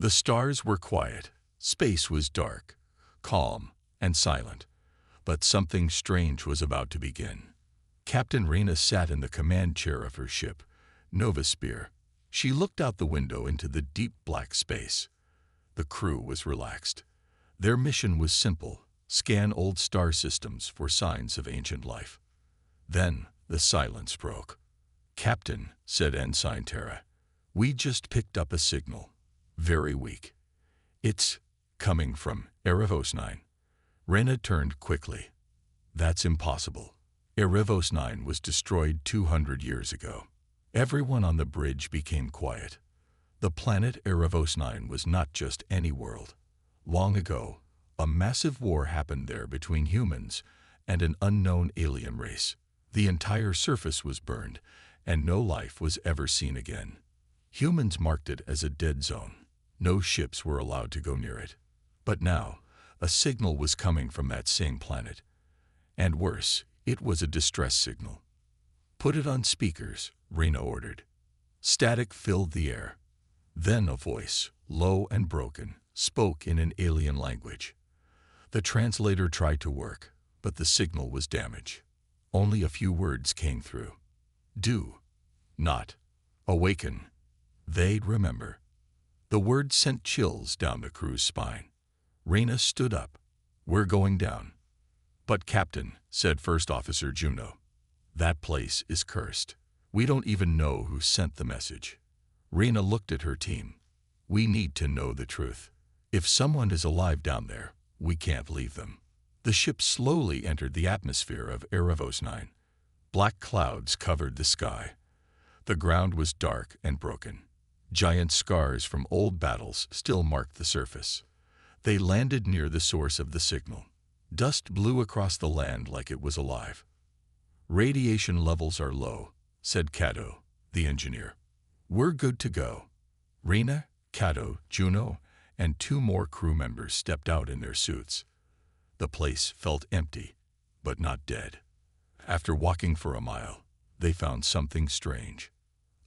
The stars were quiet, space was dark, calm, and silent. But something strange was about to begin. Captain Reyna sat in the command chair of her ship, Novasphere. She looked out the window into the deep black space. The crew was relaxed. Their mission was simple: scan old star systems for signs of ancient life. Then the silence broke. "Captain," said Ensign Terra, "we just picked up a signal. Very weak. It's coming from Erebos 9. Reyna turned quickly. "That's impossible. Erebos 9 was destroyed 200 years ago." Everyone on the bridge became quiet. The planet Erebos 9 was not just any world. Long ago, a massive war happened there between humans and an unknown alien race. The entire surface was burned, and no life was ever seen again. Humans marked it as a dead zone. No ships were allowed to go near it. But now, a signal was coming from that same planet. And worse, it was a distress signal. "Put it on speakers," Reyna ordered. Static filled the air. Then a voice, low and broken, spoke in an alien language. The translator tried to work, but the signal was damaged. Only a few words came through. "Do not awaken. They'd remember." The words sent chills down the crew's spine. Reyna stood up. "We're going down." "But Captain," said First Officer Juno, "that place is cursed. We don't even know who sent the message." Reyna looked at her team. "We need to know the truth. If someone is alive down there, we can't leave them." The ship slowly entered the atmosphere of Erebos 9. Black clouds covered the sky. The ground was dark and broken. Giant scars from old battles still marked the surface. They landed near the source of the signal. Dust blew across the land like it was alive. "Radiation levels are low," said Cato, the engineer. "We're good to go." Reyna, Cato, Juno, and 2 more crew members stepped out in their suits. The place felt empty, but not dead. After walking for a mile, they found something strange.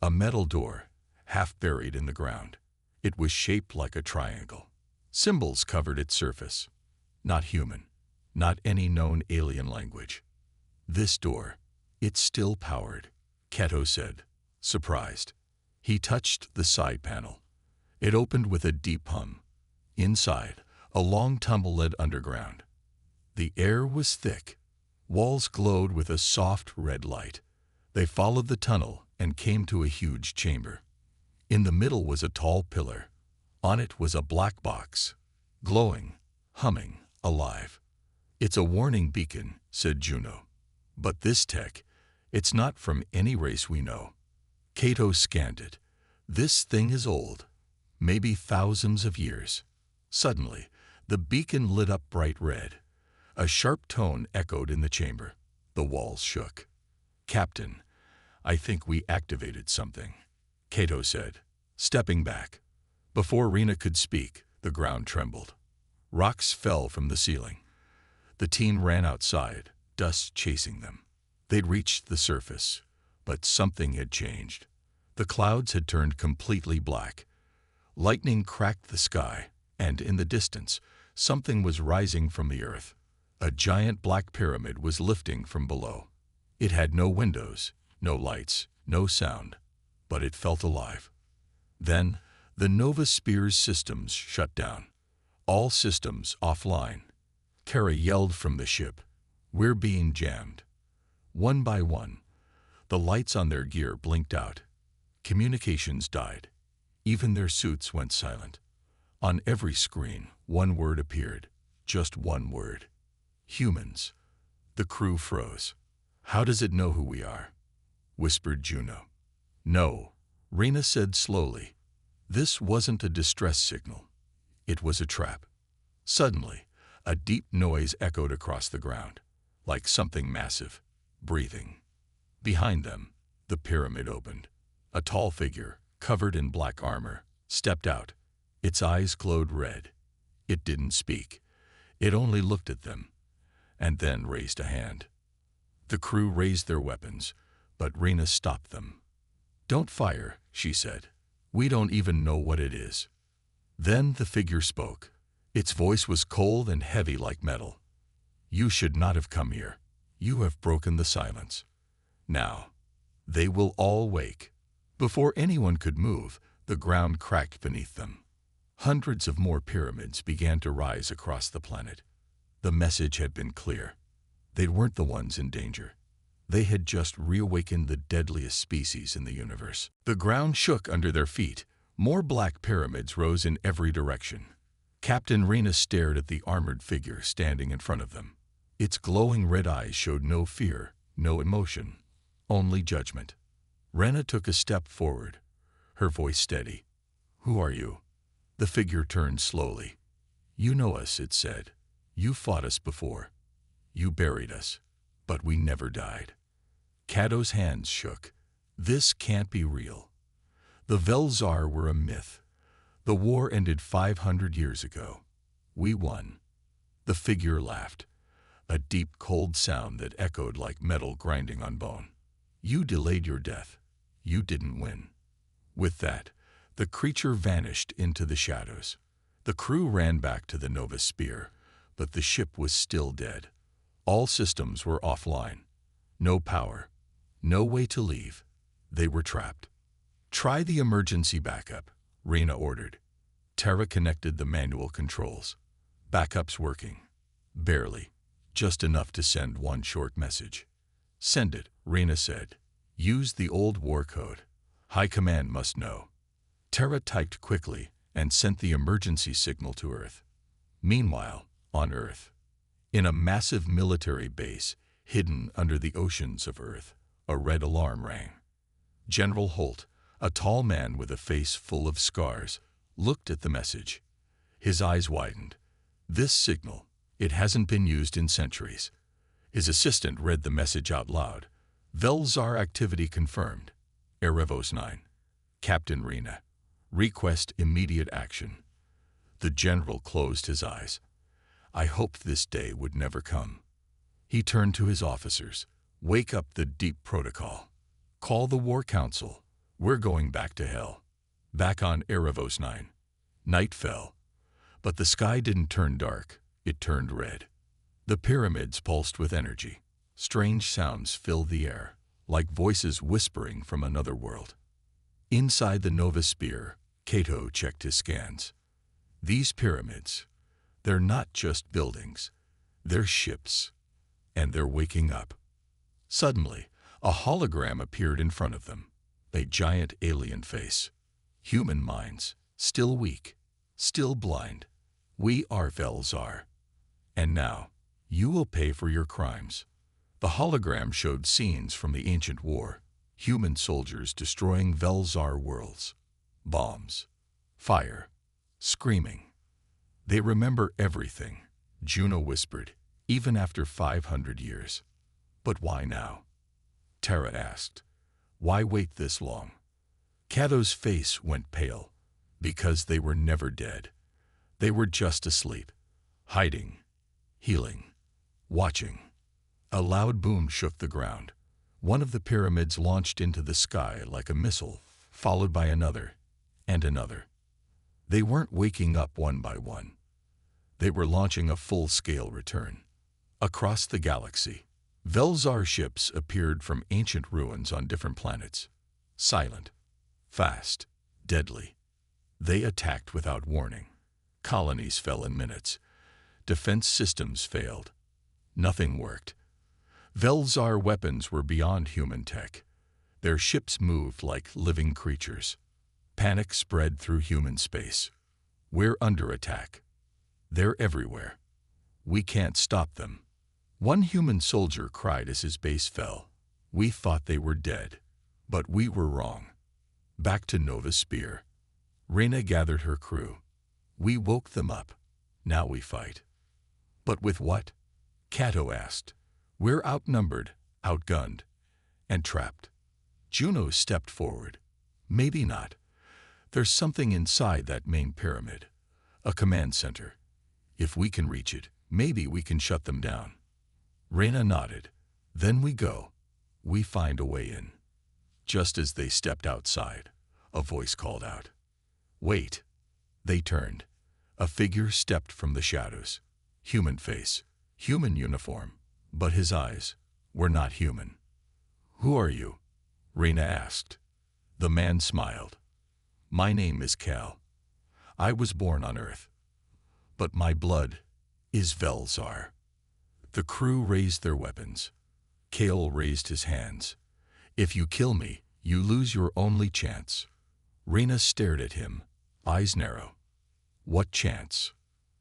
A metal door, half buried in the ground. It was shaped like a triangle. Symbols covered its surface. Not human, not any known alien language. "This door, it's still powered," Cato said, surprised. He touched the side panel. It opened with a deep hum. Inside, a long tunnel led underground. The air was thick. Walls glowed with a soft red light. They followed the tunnel and came to a huge chamber. In the middle was a tall pillar. On it was a black box, glowing, humming, alive. "It's a warning beacon," said Juno. "But this tech, it's not from any race we know." Cato scanned it. "This thing is old, maybe thousands of years." Suddenly, the beacon lit up bright red. A sharp tone echoed in the chamber. The walls shook. "Captain, I think we activated something," Cato said, stepping back. Before Reyna could speak, the ground trembled. Rocks fell from the ceiling. The team ran outside, dust chasing them. They'd reached the surface, but something had changed. The clouds had turned completely black. Lightning cracked the sky, and in the distance, something was rising from the earth. A giant black pyramid was lifting from below. It had no windows, no lights, no sound, but it felt alive. Then, the Novasphere's systems shut down. All systems offline. Terra yelled from the ship, "We're being jammed." One by one, the lights on their gear blinked out. Communications died. Even their suits went silent. On every screen, one word appeared. Just one word. "Humans." The crew froze. "How does it know who we are?" whispered Juno. "No," Reyna said slowly. "This wasn't a distress signal. It was a trap." Suddenly, a deep noise echoed across the ground, like something massive, breathing. Behind them, the pyramid opened. A tall figure, covered in black armor, stepped out. Its eyes glowed red. It didn't speak. It only looked at them, and then raised a hand. The crew raised their weapons, but Reyna stopped them. "Don't fire," she said. "We don't even know what it is." Then the figure spoke. Its voice was cold and heavy like metal. "You should not have come here. You have broken the silence. Now, they will all wake." Before anyone could move, the ground cracked beneath them. Hundreds of more pyramids began to rise across the planet. The message had been clear. They weren't the ones in danger. They had just reawakened the deadliest species in the universe. The ground shook under their feet. More black pyramids rose in every direction. Captain Rena stared at the armored figure standing in front of them. Its glowing red eyes showed no fear, no emotion, only judgment. Rena took a step forward, her voice steady. "Who are you?" The figure turned slowly. "You know us," it said. "You fought us before. You buried us, but we never died." Cato's hands shook. This can't be real. The Velzar were a myth. The war ended 500 years ago. We won. The figure laughed, a deep, cold sound that echoed like metal grinding on bone. "You delayed your death. You didn't win." With that, the creature vanished into the shadows. The crew ran back to the Nova Sphere, but the ship was still dead. All systems were offline. No power. No way to leave. They were trapped. "Try the emergency backup," Rena ordered. Terra connected the manual controls. Backup's working. Barely. Just enough to send one short message. "Send it," Rena said. "Use the old war code. High Command must know." Terra typed quickly and sent the emergency signal to Earth. Meanwhile, on Earth, in a massive military base hidden under the oceans of Earth, a red alarm rang. General Holt, a tall man with a face full of scars, looked at the message. His eyes widened. "This signal, it hasn't been used in centuries." His assistant read the message out loud. "Velzar activity confirmed. Erebos 9. Captain Rena. Request immediate action." The general closed his eyes. I hoped this day would never come. He turned to his officers. "Wake up the deep protocol. Call the War Council. We're going back to hell." Back on Erebos 9. Night fell. But the sky didn't turn dark. It turned red. The pyramids pulsed with energy. Strange sounds filled the air, like voices whispering from another world. Inside the Nova Sphere, Cato checked his scans. These pyramids, they're not just buildings. They're ships. And they're waking up. Suddenly, a hologram appeared in front of them. A giant alien face. Human minds, still weak, still blind. "We are Velzar. And now, you will pay for your crimes." The hologram showed scenes from the ancient war. Human soldiers destroying Velzar worlds. Bombs. Fire. Screaming. "They remember everything," Juno whispered, "even after 500 years. But why now?" Terra asked. "Why wait this long?" Cato's face went pale. "Because they were never dead. They were just asleep, hiding, healing, watching." A loud boom shook the ground. One of the pyramids launched into the sky like a missile, followed by another and another. They weren't waking up one by one. They were launching a full-scale return. Across the galaxy, Velzar ships appeared from ancient ruins on different planets. Silent, fast, deadly. They attacked without warning. Colonies fell in minutes. Defense systems failed. Nothing worked. Velzar weapons were beyond human tech. Their ships moved like living creatures. Panic spread through human space. "We're under attack. They're everywhere. We can't stop them." One human soldier cried as his base fell. "We thought they were dead, but we were wrong." Back to Nova Sphere. Rena gathered her crew. "We woke them up. Now we fight." "But with what?" Cato asked. "We're outnumbered, outgunned, and trapped." Juno stepped forward. "Maybe not. There's something inside that main pyramid. A command center. If we can reach it, maybe we can shut them down." Rena nodded. "Then we go. We find a way in." Just as they stepped outside, a voice called out, "Wait." They turned. A figure stepped from the shadows. Human face, human uniform, but his eyes were not human. "Who are you?" Rena asked. The man smiled. "My name is Cal. I was born on Earth, but my blood is Velzar." The crew raised their weapons. Cal raised his hands. "If you kill me, you lose your only chance." Rena stared at him, eyes narrow. "What chance?"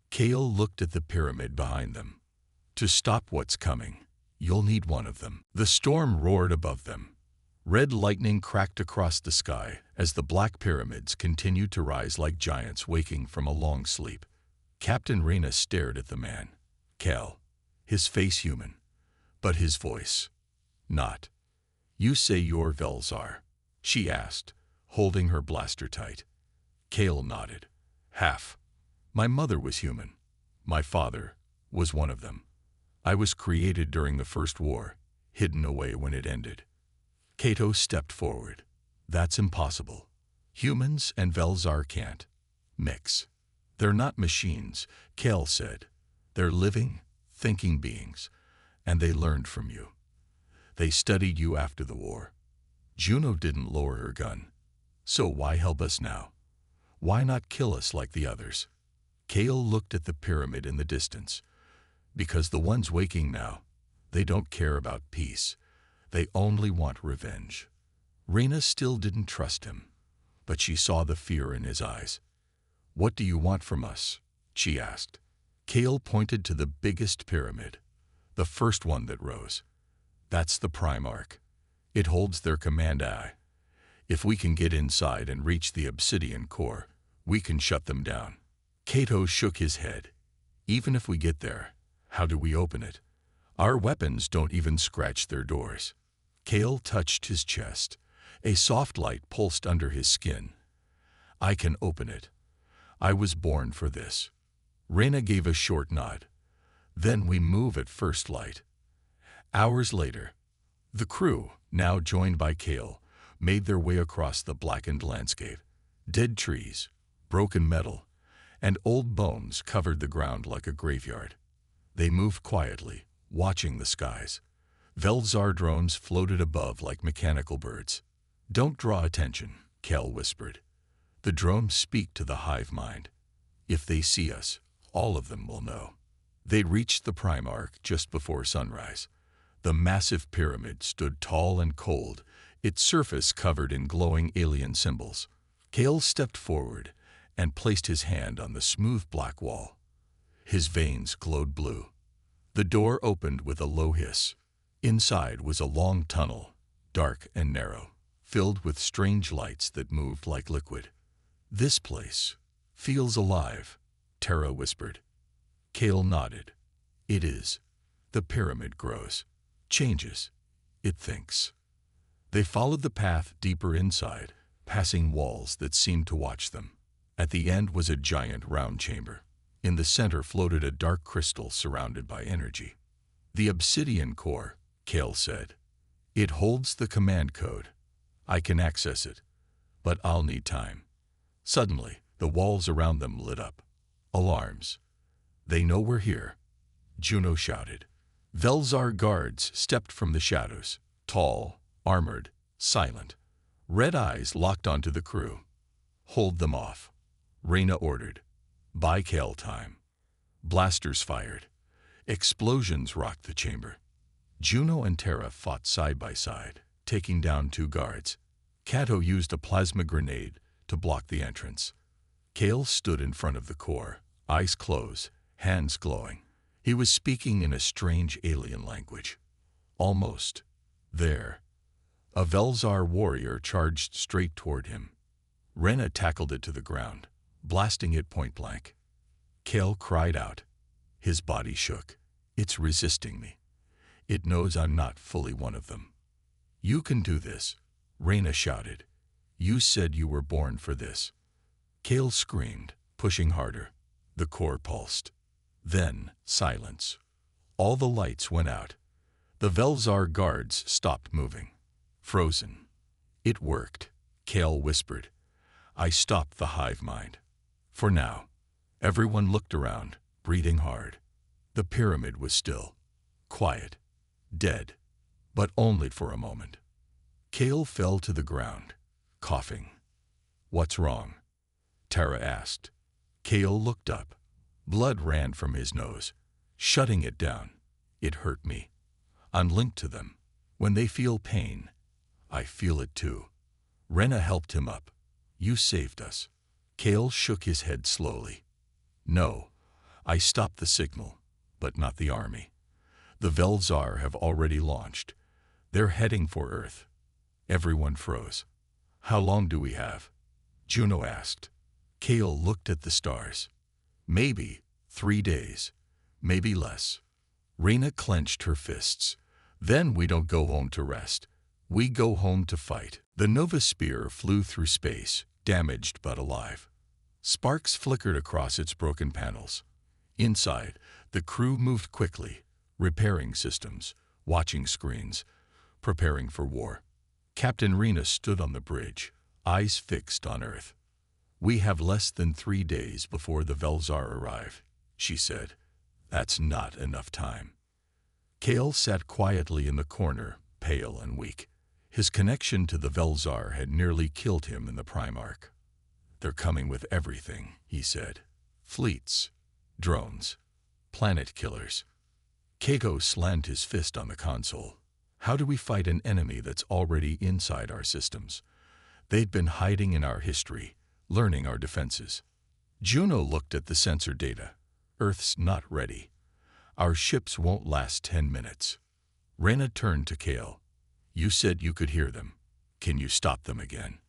Cal looked at the pyramid behind them. "To stop what's coming, you'll need one of them." The storm roared above them. Red lightning cracked across the sky as the black pyramids continued to rise like giants waking from a long sleep. Captain Rena stared at the man. Cal, his face human, but his voice not. "You say you're Velzar?" she asked, holding her blaster tight. Cal nodded. "Half. My mother was human. My father was one of them. I was created during the First War, hidden away when it ended." Cato stepped forward. "That's impossible. Humans and Velzar can't mix. They're not machines," Cal said. "They're living, thinking beings, and they learned from you. They studied you after the war. Juno didn't lower her gun. So why help us now? Why not kill us like the others?" Cal looked at the pyramid in the distance. "Because the ones waking now, they don't care about peace. They only want revenge." Rena still didn't trust him, but she saw the fear in his eyes. "What do you want from us?" she asked. Cal pointed to the biggest pyramid, the first one that rose. "That's the Primarch. It holds their command eye. If we can get inside and reach the obsidian core, we can shut them down." Cato shook his head. "Even if we get there, how do we open it? Our weapons don't even scratch their doors." Cal touched his chest. A soft light pulsed under his skin. "I can open it. I was born for this." Rena gave a short nod. "Then we move at first light." Hours later, the crew, now joined by Cal, made their way across the blackened landscape. Dead trees, broken metal, and old bones covered the ground like a graveyard. They moved quietly, watching the skies. Velzar drones floated above like mechanical birds. "Don't draw attention," Cal whispered. "The drones speak to the hive mind. If they see us, all of them will know." They reached the Primarch just before sunrise. The massive pyramid stood tall and cold, its surface covered in glowing alien symbols. Cal stepped forward and placed his hand on the smooth black wall. His veins glowed blue. The door opened with a low hiss. Inside was a long tunnel, dark and narrow, filled with strange lights that moved like liquid. "This place feels alive," Terra whispered. Cal nodded. "It is. The pyramid grows, changes. It thinks." They followed the path deeper inside, passing walls that seemed to watch them. At the end was a giant round chamber. In the center floated a dark crystal surrounded by energy. "The obsidian core," Cal said. "It holds the command code. I can access it, but I'll need time." Suddenly, the walls around them lit up. Alarms. "They know we're here," Juno shouted. Velzar guards stepped from the shadows, tall, armored, silent. Red eyes locked onto the crew. "Hold them off," Rena ordered. "Buy Cal time." Blasters fired. Explosions rocked the chamber. Juno and Terra fought side by side, taking down 2 guards. Cato used a plasma grenade to block the entrance. Cal stood in front of the core, eyes closed, hands glowing. He was speaking in a strange alien language. Almost there, a Velzar warrior charged straight toward him. Rena tackled it to the ground, blasting it point blank. Cal cried out. His body shook. "It's resisting me. It knows I'm not fully one of them." "You can do this," Rena shouted. "You said you were born for this." Cal screamed, pushing harder. The core pulsed. Then, silence. All the lights went out. The Velzar guards stopped moving. Frozen. "It worked," Cal whispered. "I stopped the hive mind." For now, everyone looked around, breathing hard. The pyramid was still, quiet, dead, but only for a moment. Kale fell to the ground, coughing. "What's wrong?" Tara asked. Kale looked up. Blood ran from his nose, shutting it down. "It hurt me. I'm linked to them. When they feel pain, I feel it too." Rena helped him up. "You saved us." Kale shook his head slowly. "No, I stopped the signal, but not the army. The Velzar have already launched. They're heading for Earth." Everyone froze. "How long do we have?" Juno asked. Kale looked at the stars. "Maybe 3 days, maybe less." Rena clenched her fists. "Then we don't go home to rest. We go home to fight." The Nova Spear flew through space, damaged but alive. Sparks flickered across its broken panels. Inside, the crew moved quickly, repairing systems, watching screens, preparing for war. Captain Rena stood on the bridge, eyes fixed on Earth. "We have less than 3 days before the Velzar arrive," she said. "That's not enough time." Kale sat quietly in the corner, pale and weak. His connection to the Velzar had nearly killed him in the Primarch. "They're coming with everything," he said. "Fleets, drones, planet killers." Keiko slammed his fist on the console. "How do we fight an enemy that's already inside our systems? They'd been hiding in our history, learning our defenses." Juno looked at the sensor data. "Earth's not ready. Our ships won't last 10 minutes. Rena turned to Kale. "You said you could hear them. Can you stop them again?"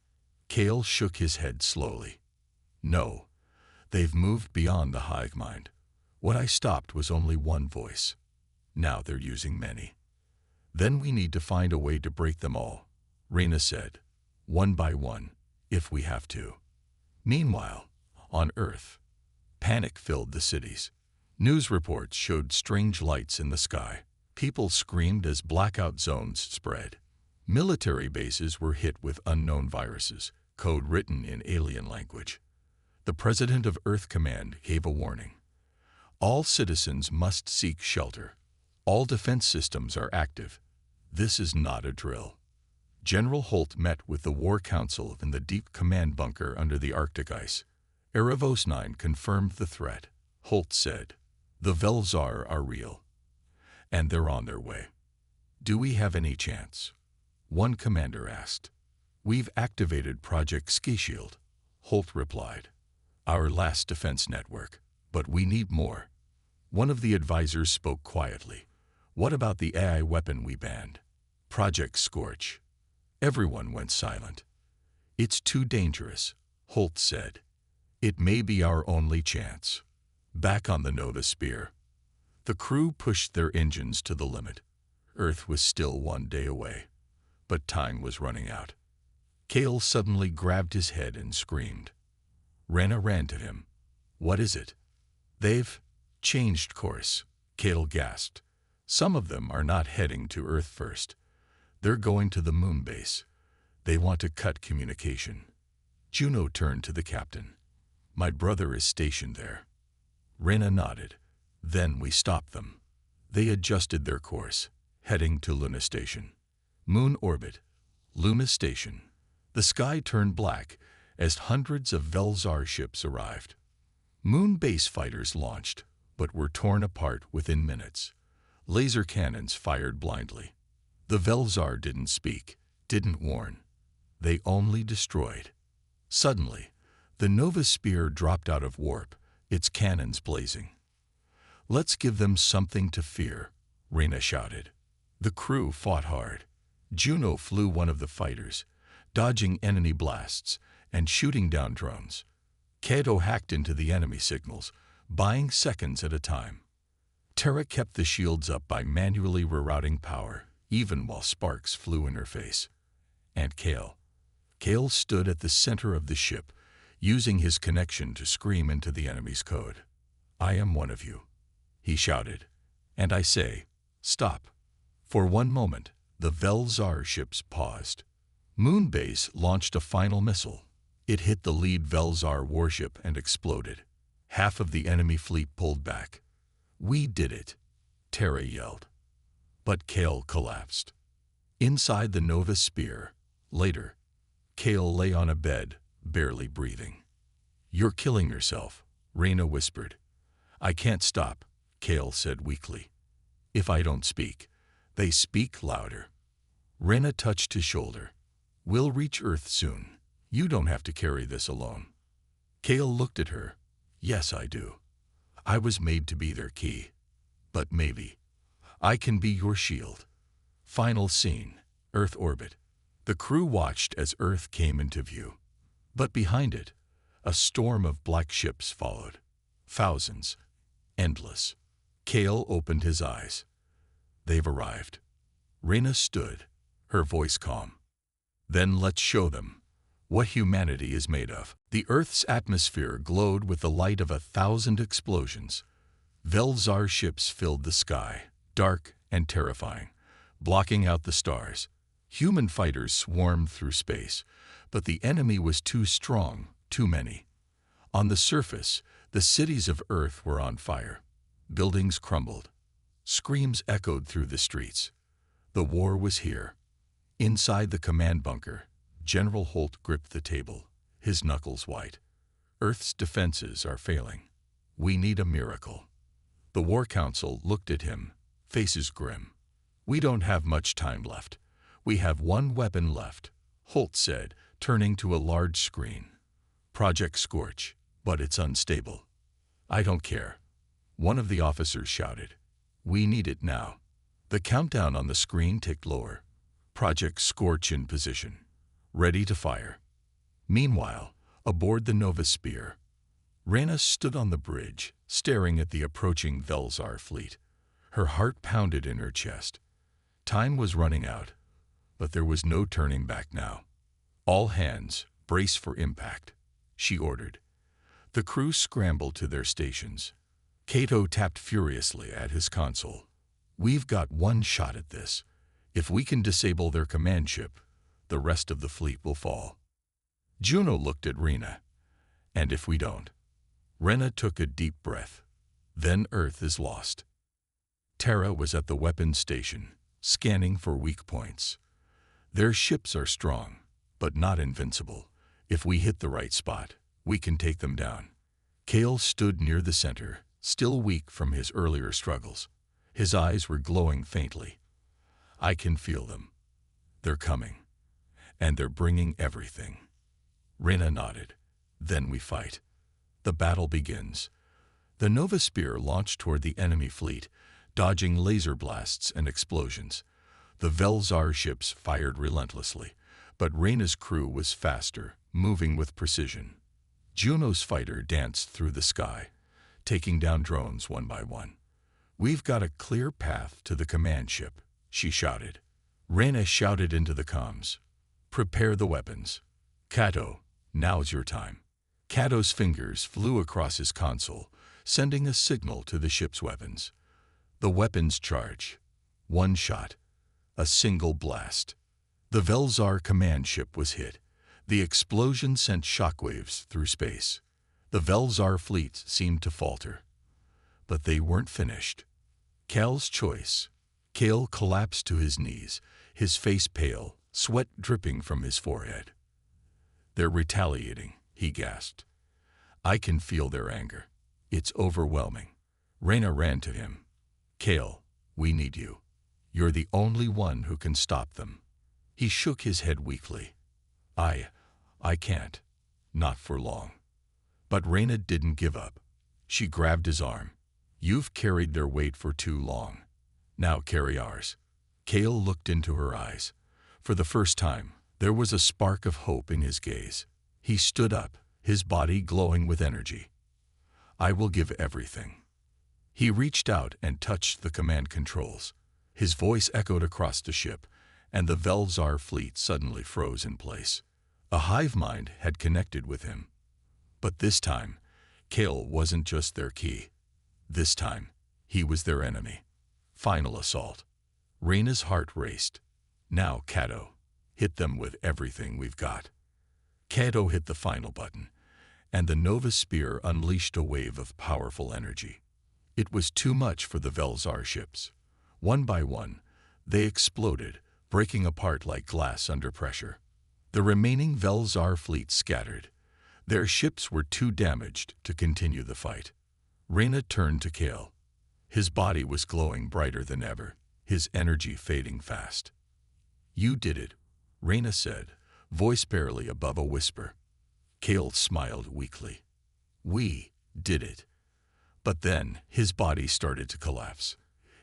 Kale shook his head slowly. "No, they've moved beyond the hive mind. What I stopped was only one voice. Now they're using many. Then we need to find a way to break them all," Rena said. "One by one, if we have to." Meanwhile, on Earth, panic filled the cities. News reports showed strange lights in the sky. People screamed as blackout zones spread. Military bases were hit with unknown viruses, code written in alien language. The president of Earth Command gave a warning. "All citizens must seek shelter. All defense systems are active. This is not a drill." General Holt met with the War Council in the deep command bunker under the Arctic ice. Erebos 9 confirmed the threat. Holt said, "The Velzar are real, and they're on their way." "Do we have any chance?" one commander asked. "We've activated Project Ski Shield," Holt replied. "Our last defense network, but we need more." One of the advisors spoke quietly. "What about the AI weapon we banned? Project Scorch?" Everyone went silent. "It's too dangerous," Holt said. "It may be our only chance." Back on the Nova Spear, the crew pushed their engines to the limit. Earth was still 1 day away, but time was running out. Kale suddenly grabbed his head and screamed. Rena ran to him. "What is it?" "They've changed course," Kale gasped. "Some of them are not heading to Earth first. They're going to the moon base. They want to cut communication." Juno turned to the captain. "My brother is stationed there." Rena nodded. "Then we stopped them." They adjusted their course, heading to Luna Station. Moon orbit, Luna Station. The sky turned black as hundreds of Velzar ships arrived. Moon base fighters launched, but were torn apart within minutes. Laser cannons fired blindly. The Velzar didn't speak, didn't warn. They only destroyed. Suddenly, the Nova Spear dropped out of warp, its cannons blazing. "Let's give them something to fear," Rena shouted. The crew fought hard. Juno flew one of the fighters, dodging enemy blasts and shooting down drones. Kato hacked into the enemy signals, buying seconds at a time. Tara kept the shields up by manually rerouting power, even while sparks flew in her face. And Kale. Kale stood at the center of the ship, using his connection to scream into the enemy's code. "I am one of you," he shouted. "And I say, stop." For one moment, the Velzar ships paused. Moonbase launched a final missile. It hit the lead Velzar warship and exploded. Half of the enemy fleet pulled back. "We did it," Terra yelled. But Kale collapsed. Inside the Nova Sphere, later, Kale lay on a bed, barely breathing. "You're killing yourself," Reyna whispered. "I can't stop," Kale said weakly. "If I don't speak, they speak louder." Reyna touched his shoulder. "We'll reach Earth soon. You don't have to carry this alone." Kale looked at her. "Yes, I do. I was made to be their key. But maybe I can be your shield." Final scene, Earth orbit. The crew watched as Earth came into view. But behind it, a storm of black ships followed. Thousands. Endless. Kale opened his eyes. "They've arrived." Reyna stood, her voice calm. "Then let's show them what humanity is made of." The Earth's atmosphere glowed with the light of 1,000 explosions. Velzar ships filled the sky, dark and terrifying, blocking out the stars. Human fighters swarmed through space, but the enemy was too strong, too many. On the surface, the cities of Earth were on fire. Buildings crumbled. Screams echoed through the streets. The war was here. Inside the command bunker, General Holt gripped the table, his knuckles white. "Earth's defenses are failing. We need a miracle." The War Council looked at him, faces grim. "We don't have much time left. We have one weapon left," Holt said, turning to a large screen. "Project Scorch, but it's unstable." "I don't care," one of the officers shouted. "We need it now." The countdown on the screen ticked lower. Project Scorch in position, ready to fire. Meanwhile, aboard the Nova Sphere, Reyna stood on the bridge, staring at the approaching Velzar fleet. Her heart pounded in her chest. Time was running out, but there was no turning back now. "All hands, brace for impact," she ordered. The crew scrambled to their stations. Cato tapped furiously at his console. "We've got one shot at this. If we can disable their command ship, the rest of the fleet will fall." Juno looked at Reyna. "And if we don't?" Reyna took a deep breath. "Then Earth is lost." Terra was at the weapons station, scanning for weak points. "Their ships are strong, but not invincible. If we hit the right spot, we can take them down." Kale stood near the center, still weak from his earlier struggles. His eyes were glowing faintly. "I can feel them. They're coming. And they're bringing everything." Reyna nodded. "Then we fight. The battle begins." The Nova Sphere launched toward the enemy fleet, dodging laser blasts and explosions. The Velzar ships fired relentlessly, but Reyna's crew was faster, moving with precision. Juno's fighter danced through the sky, taking down drones one by one. "We've got a clear path to the command ship," she shouted. Reyna shouted into the comms, "Prepare the weapons. Cato, now's your time." Cato's fingers flew across his console, sending a signal to the ship's weapons. The weapons charge. One shot. A single blast. The Velzar command ship was hit. The explosion sent shockwaves through space. The Velzar fleet seemed to falter. But they weren't finished. Kale's choice. Kale collapsed to his knees, his face pale, sweat dripping from his forehead. "They're retaliating," he gasped. "I can feel their anger. It's overwhelming." Reyna ran to him. "Kale, we need you. You're the only one who can stop them." He shook his head weakly. I can't. Not for long." But Reyna didn't give up. She grabbed his arm. "You've carried their weight for too long. Now carry ours." Kale looked into her eyes. For the first time, there was a spark of hope in his gaze. He stood up, his body glowing with energy. "I will give everything." He reached out and touched the command controls. His voice echoed across the ship, and the Velzar fleet suddenly froze in place. A hive mind had connected with him. But this time, Kale wasn't just their key. This time, he was their enemy. Final assault. Reyna's heart raced. "Now, Cato, hit them with everything we've got." Cato hit the final button, and the Nova Spear unleashed a wave of powerful energy. It was too much for the Velzar ships. One by one, they exploded, breaking apart like glass under pressure. The remaining Velzar fleet scattered. Their ships were too damaged to continue the fight. Reyna turned to Kale. His body was glowing brighter than ever, his energy fading fast. "You did it," Reyna said, voice barely above a whisper. Kale smiled weakly. "We did it." But then his body started to collapse.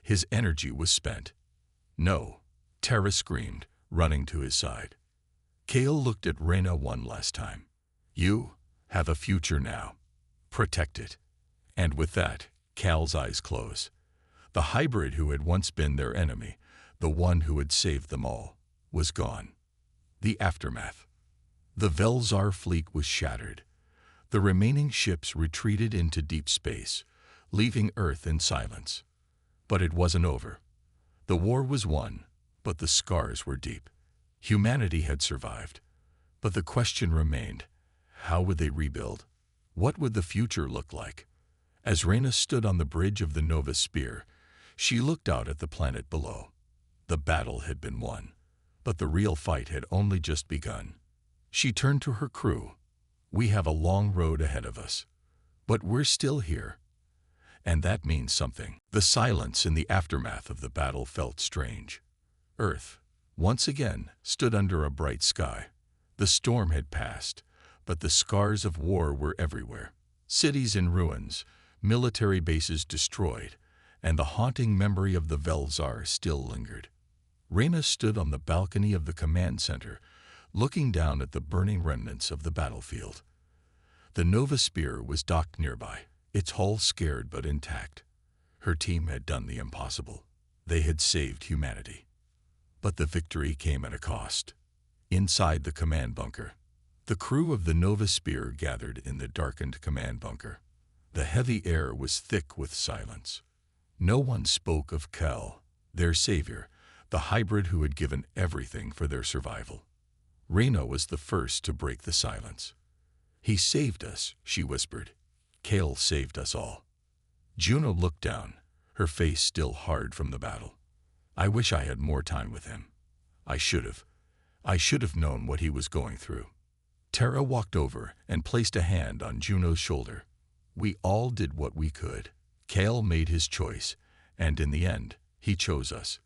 His energy was spent. "No," Terra screamed, running to his side. Kale looked at Reyna one last time. "You have a future now. Protect it." And with that, Cal's eyes closed. The hybrid who had once been their enemy, the one who had saved them all, was gone. The aftermath. The Velzar fleet was shattered. The remaining ships retreated into deep space, leaving Earth in silence. But it wasn't over. The war was won, but the scars were deep. Humanity had survived, but the question remained: how would they rebuild? What would the future look like? As Reyna stood on the bridge of the Nova Spear, she looked out at the planet below. The battle had been won, but the real fight had only just begun. She turned to her crew. "We have a long road ahead of us, but we're still here. And that means something." The silence in the aftermath of the battle felt strange. Earth, once again, stood under a bright sky. The storm had passed, but the scars of war were everywhere. Cities in ruins, military bases destroyed, and the haunting memory of the Velzar still lingered. Reyna stood on the balcony of the command center, looking down at the burning remnants of the battlefield. The Nova Spear was docked nearby, its hull scarred but intact. Her team had done the impossible. They had saved humanity. But the victory came at a cost. Inside the command bunker, the crew of the Nova Spear gathered in the darkened command bunker. The heavy air was thick with silence. No one spoke of Kel, their savior, the hybrid who had given everything for their survival. Reyna was the first to break the silence. "He saved us," she whispered. "Kale saved us all." Juno looked down, her face still hard from the battle. "I wish I had more time with him. I should have known what he was going through." Terra walked over and placed a hand on Juno's shoulder. "We all did what we could. Kale made his choice, and in the end, he chose us.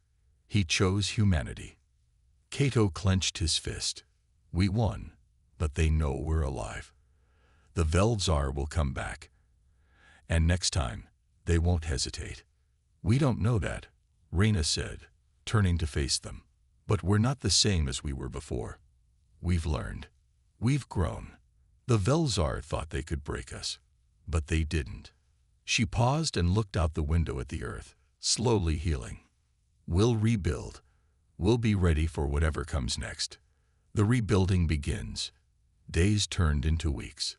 He chose humanity." Cato clenched his fist. "We won, but they know we're alive. The Velzar will come back. And next time, they won't hesitate." "We don't know that," Reyna said, turning to face them. "But we're not the same as we were before. We've learned. We've grown. The Velzar thought they could break us, but they didn't." She paused and looked out the window at the Earth, slowly healing. "We'll rebuild. We'll be ready for whatever comes next." The rebuilding begins. Days turned into weeks.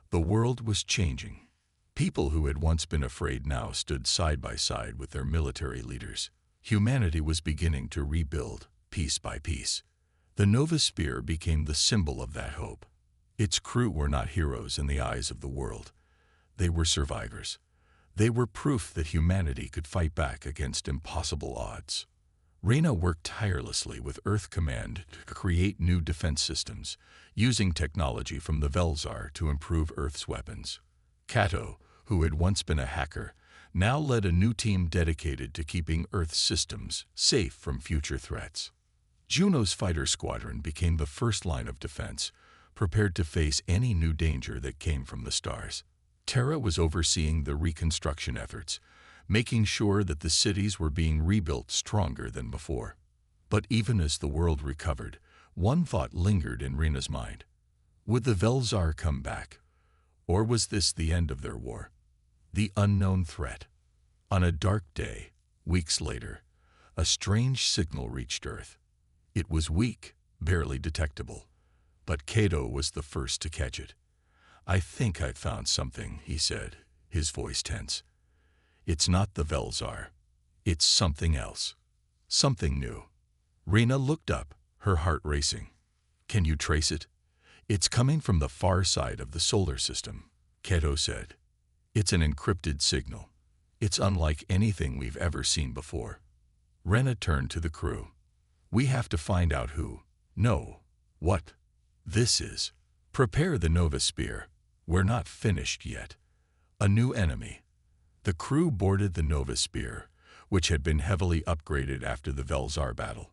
The world was changing. People who had once been afraid now stood side by side with their military leaders. Humanity was beginning to rebuild, piece by piece. The Nova Spear became the symbol of that hope. Its crew were not heroes in the eyes of the world. They were survivors. They were proof that humanity could fight back against impossible odds. Reyna worked tirelessly with Earth Command to create new defense systems, using technology from the Velzar to improve Earth's weapons. Cato, who had once been a hacker, now led a new team dedicated to keeping Earth's systems safe from future threats. Juno's fighter squadron became the first line of defense, prepared to face any new danger that came from the stars. Terra was overseeing the reconstruction efforts, making sure that the cities were being rebuilt stronger than before. But even as the world recovered, one thought lingered in Reyna's mind. Would the Velzar come back? Or was this the end of their war? The unknown threat. On a dark day, weeks later, a strange signal reached Earth. It was weak, barely detectable, but Cato was the first to catch it. "I think I've found something," he said, his voice tense. "It's not the Velzar. It's something else. Something new." Reyna looked up, her heart racing. "Can you trace it?" It's coming from the far side of the solar system, Kato said. It's an encrypted signal. It's unlike anything we've ever seen before. Rena turned to the crew. We have to find out who, no, what this is. Prepare the Nova Spear. We're not finished yet. A new enemy. The crew boarded the Nova Spear, which had been heavily upgraded after the Velzar battle.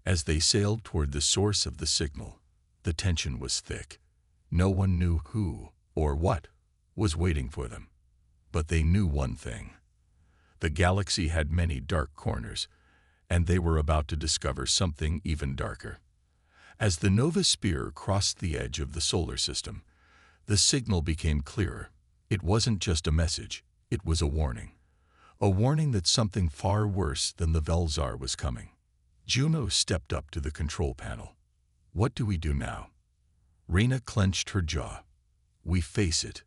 As they sailed toward the source of the signal, the tension was thick. No one knew who or what was waiting for them. But they knew one thing. The galaxy had many dark corners, and they were about to discover something even darker. As the Nova Spear crossed the edge of the solar system, the signal became clearer. It wasn't just a message, it was a warning. A warning that something far worse than the Velzar was coming. Juno stepped up to the control panel. What do we do now? Rena clenched her jaw. We face it.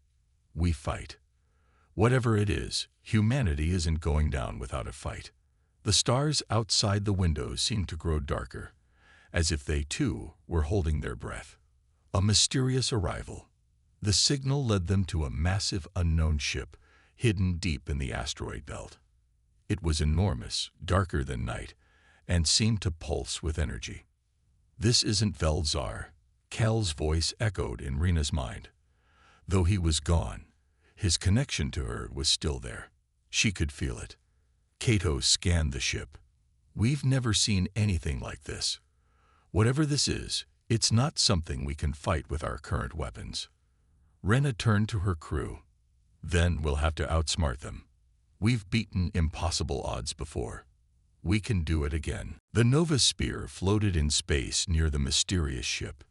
We fight. Whatever it is, humanity isn't going down without a fight. The stars outside the windows seemed to grow darker, as if they too were holding their breath. A mysterious arrival. The signal led them to a massive unknown ship hidden deep in the asteroid belt. It was enormous, darker than night, and seemed to pulse with energy. This isn't Velzar, Kel's voice echoed in Rena's mind. Though he was gone, his connection to her was still there. She could feel it. Kato scanned the ship. We've never seen anything like this. Whatever this is, it's not something we can fight with our current weapons. Rena turned to her crew. Then we'll have to outsmart them. We've beaten impossible odds before. We can do it again. The Nova Spear floated in space near the mysterious ship.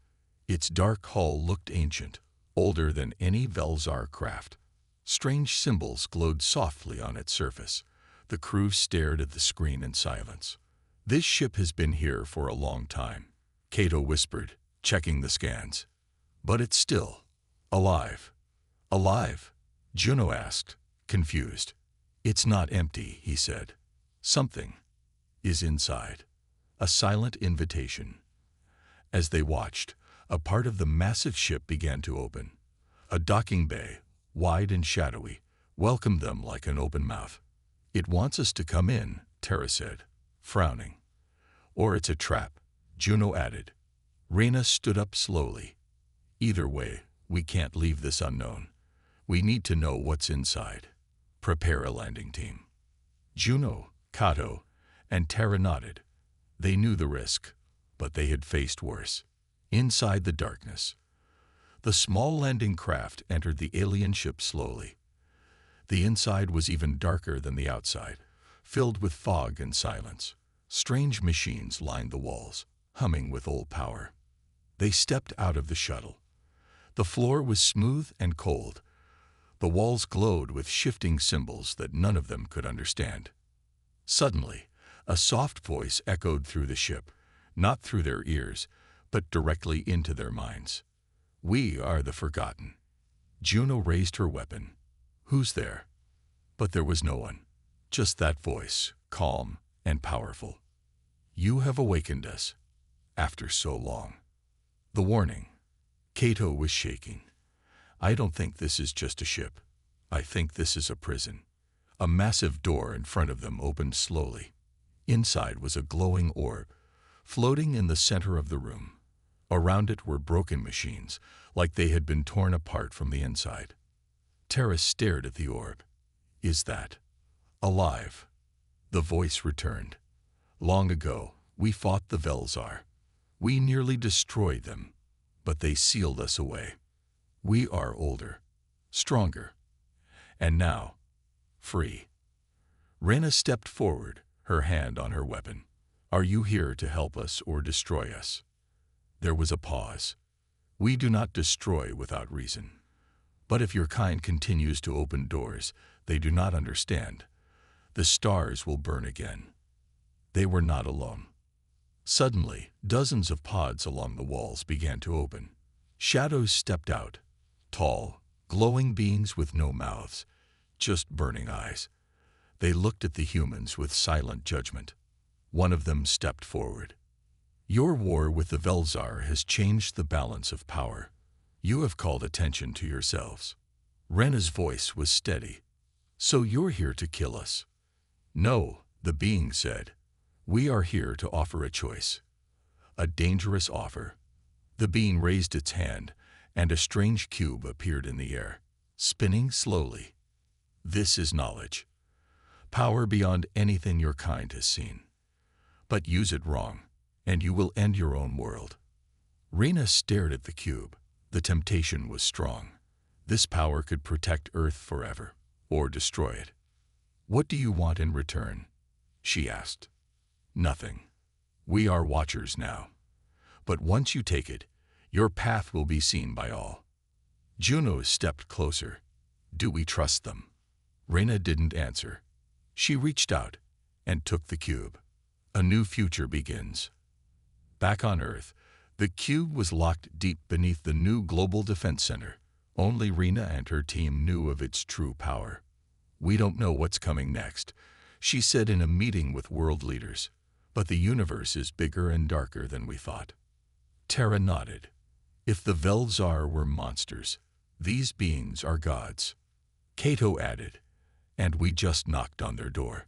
Its dark hull looked ancient, older than any Velzar craft. Strange symbols glowed softly on its surface. The crew stared at the screen in silence. This ship has been here for a long time, Kato whispered, checking the scans. But it's still alive. Alive? Juno asked, confused. It's not empty, he said. Something is inside. A silent invitation. As they watched, a part of the massive ship began to open. A docking bay, wide and shadowy, welcomed them like an open mouth. It wants us to come in, Terra said, frowning. Or it's a trap, Juno added. Rena stood up slowly. Either way, we can't leave this unknown. We need to know what's inside. Prepare a landing team. Juno, Kato, and Terra nodded. They knew the risk, but they had faced worse. Inside the darkness, the small landing craft entered the alien ship slowly. The inside was even darker than the outside, filled with fog and silence. Strange machines lined the walls, humming with old power. They stepped out of the shuttle. The floor was smooth and cold. The walls glowed with shifting symbols that none of them could understand. Suddenly, a soft voice echoed through the ship, not through their ears, but directly into their minds. We are the forgotten. Juno raised her weapon. Who's there? But there was no one. Just that voice, calm and powerful. You have awakened us. After so long. The warning. Kato was shaking. I don't think this is just a ship. I think this is a prison. A massive door in front of them opened slowly. Inside was a glowing orb, floating in the center of the room. Around it were broken machines, like they had been torn apart from the inside. Terra stared at the orb. Is that alive? The voice returned. Long ago, we fought the Velzar. We nearly destroyed them, but they sealed us away. We are older, stronger, and now, free. Rena stepped forward, her hand on her weapon. Are you here to help us or destroy us? There was a pause. We do not destroy without reason. But if your kind continues to open doors they do not understand, the stars will burn again. They were not alone. Suddenly, dozens of pods along the walls began to open. Shadows stepped out, tall, glowing beings with no mouths, just burning eyes. They looked at the humans with silent judgment. One of them stepped forward. Your war with the Velzar has changed the balance of power. You have called attention to yourselves. Rena's voice was steady. So you're here to kill us? No, the being said. We are here to offer a choice. A dangerous offer. The being raised its hand, and a strange cube appeared in the air, spinning slowly. This is knowledge. Power beyond anything your kind has seen. But use it wrong, and you will end your own world. Rena stared at the cube. The temptation was strong. This power could protect Earth forever, or destroy it. What do you want in return? She asked. Nothing. We are watchers now. But once you take it, your path will be seen by all. Juno stepped closer. Do we trust them? Rena didn't answer. She reached out and took the cube. A new future begins. Back on Earth, the cube was locked deep beneath the new Global Defense Center. Only Rena and her team knew of its true power. We don't know what's coming next, she said in a meeting with world leaders. But the universe is bigger and darker than we thought. Terra nodded. If the Velzar were monsters, these beings are gods. Cato added, and we just knocked on their door.